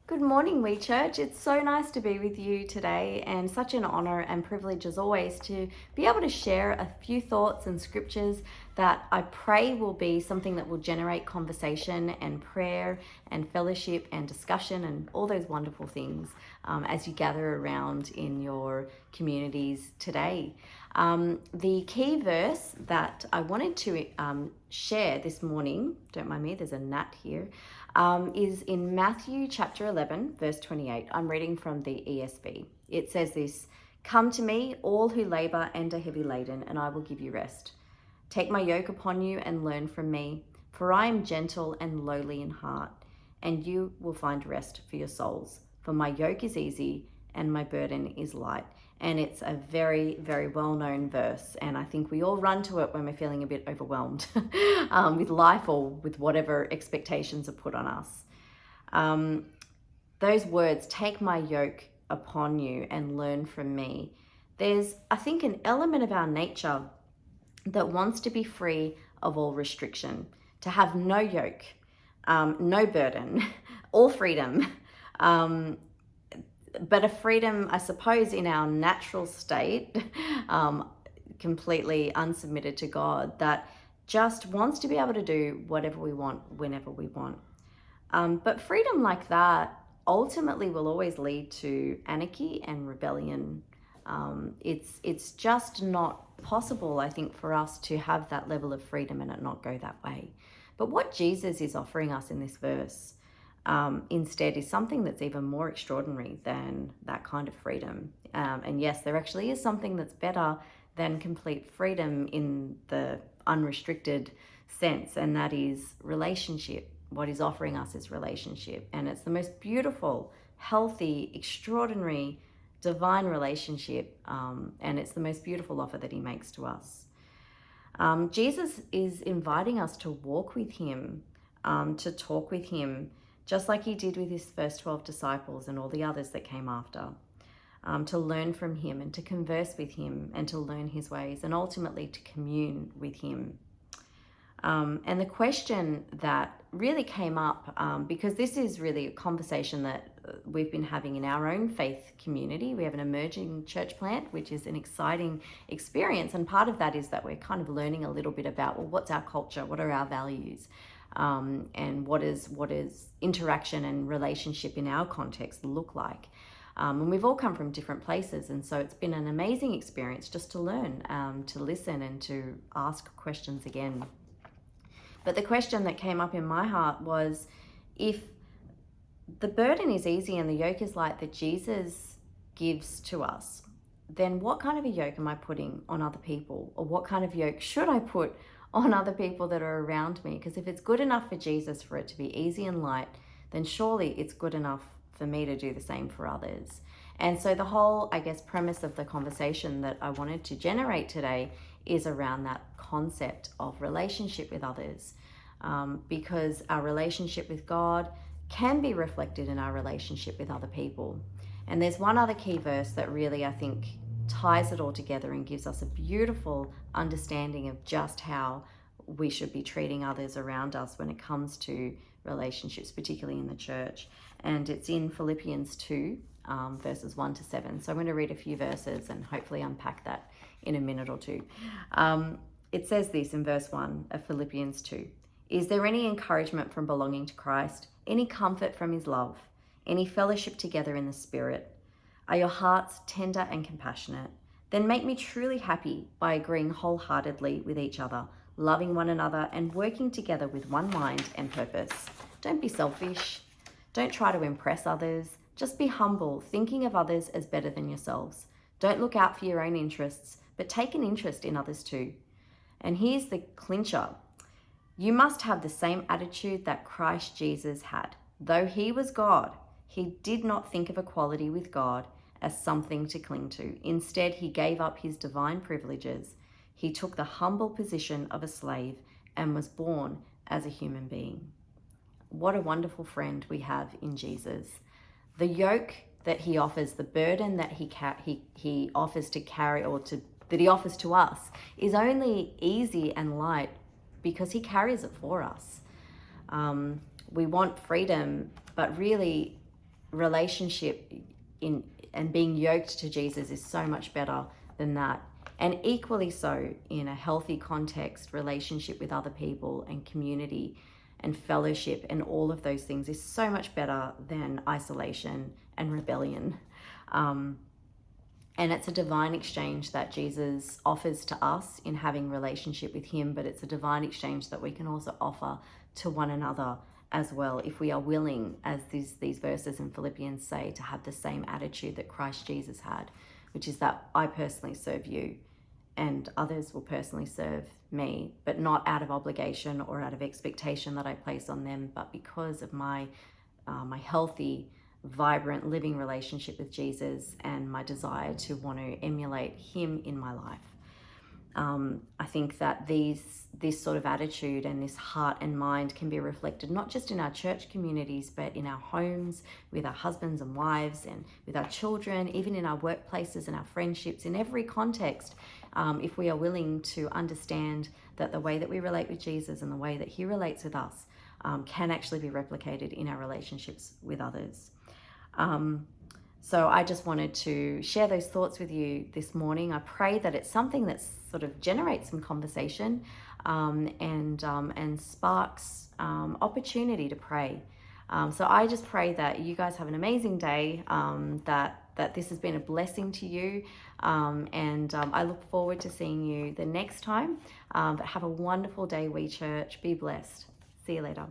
Good morning, We Church. It's so nice to be with you today, and such an honor and privilege as always to be able to share a few thoughts and scriptures that I pray will be something that will generate conversation and prayer and fellowship and discussion and all those wonderful things as you gather around in your communities today. The key verse that I wanted to share this morning, don't mind me, there's a gnat here, is in Matthew chapter 11, verse 28. I'm reading from the ESV. It says this: "Come to me, all who labor and are heavy laden, and I will give you rest. Take my yoke upon you and learn from me, for I am gentle and lowly in heart, and you will find rest for your souls. For my yoke is easy and my burden is light." And it's a very, very well-known verse. And I think we all run to it when we're feeling a bit overwhelmed with life or with whatever expectations are put on us. Those words, "take my yoke upon you and learn from me." There's, I think, an element of our nature that wants to be free of all restriction, to have no yoke, no burden, all freedom. But a freedom, I suppose, in our natural state, completely unsubmitted to God, that just wants to be able to do whatever we want, whenever we want. But freedom like that ultimately will always lead to anarchy and rebellion. It's just not possible, I think, for us to have that level of freedom and it not go that way. But what Jesus is offering us in this verse instead is something that's even more extraordinary than that kind of freedom. And yes, there actually is something that's better than complete freedom in the unrestricted sense, and that is relationship. What he's offering us is relationship, and it's the most beautiful, healthy, extraordinary, divine relationship, and it's the most beautiful offer that he makes to us. Jesus is inviting us to walk with him, to talk with him, just like he did with his first 12 disciples and all the others that came after, to learn from him and to converse with him and to learn his ways and ultimately to commune with him. And the question that really came up, because this is really a conversation that we've been having in our own faith community. We have an emerging church plant, which is an exciting experience. And part of that is that we're kind of learning a little bit about, well, what's our culture? What are our values? And what is interaction and relationship in our context look like? And we've all come from different places, and so it's been an amazing experience just to learn, to listen and to ask questions again. But the question that came up in my heart was, if the burden is easy and the yoke is light that Jesus gives to us, then what kind of a yoke am I putting on other people? Or what kind of yoke should I put on other people that are around me? Because if it's good enough for Jesus for it to be easy and light, then surely it's good enough for me to do the same for others. And so the whole, I guess, premise of the conversation that I wanted to generate today is around that concept of relationship with others, because our relationship with God can be reflected in our relationship with other people. And there's one other key verse that really, I think, ties it all together and gives us a beautiful understanding of just how we should be treating others around us when it comes to relationships, particularly in the church. And it's in Philippians 2, verses 1 to 7. So I'm going to read a few verses and hopefully unpack that in a minute or two. It says this in verse 1 of Philippians 2. "Is there any encouragement from belonging to Christ? Any comfort from his love? Any fellowship together in the Spirit? Are your hearts tender and compassionate? Then make me truly happy by agreeing wholeheartedly with each other, loving one another, and working together with one mind and purpose. Don't be selfish. Don't try to impress others. Just be humble, thinking of others as better than yourselves. Don't look out for your own interests, but take an interest in others too." And here's the clincher. "You must have the same attitude that Christ Jesus had. Though he was God, he did not think of equality with God as something to cling to. Instead, he gave up his divine privileges. He took the humble position of a slave and was born as a human being." What a wonderful friend we have in Jesus. The yoke that he offers, the burden that he offers to carry, or that he offers to us, is only easy and light because he carries it for us. We want freedom, but really relationship in and being yoked to Jesus is so much better than that. And equally so in a healthy context, relationship with other people and community and fellowship and all of those things is so much better than isolation and rebellion. And it's a divine exchange that Jesus offers to us in having relationship with him, but it's a divine exchange that we can also offer to one another as well, if we are willing, as these verses in Philippians say, to have the same attitude that Christ Jesus had, which is that I personally serve you and others will personally serve me, but not out of obligation or out of expectation that I place on them, but because of my healthy, vibrant, living relationship with Jesus and my desire to want to emulate him in my life. I think that this sort of attitude and this heart and mind can be reflected not just in our church communities, but in our homes, with our husbands and wives, and with our children, even in our workplaces and our friendships, in every context. If we are willing to understand that the way that we relate with Jesus and the way that he relates with us can actually be replicated in our relationships with others. So I just wanted to share those thoughts with you this morning. I pray that it's something that sort of generates some conversation and sparks opportunity to pray. So I just pray that you guys have an amazing day, that this has been a blessing to you, and I look forward to seeing you the next time. But have a wonderful day, We Church. Be blessed. See you later.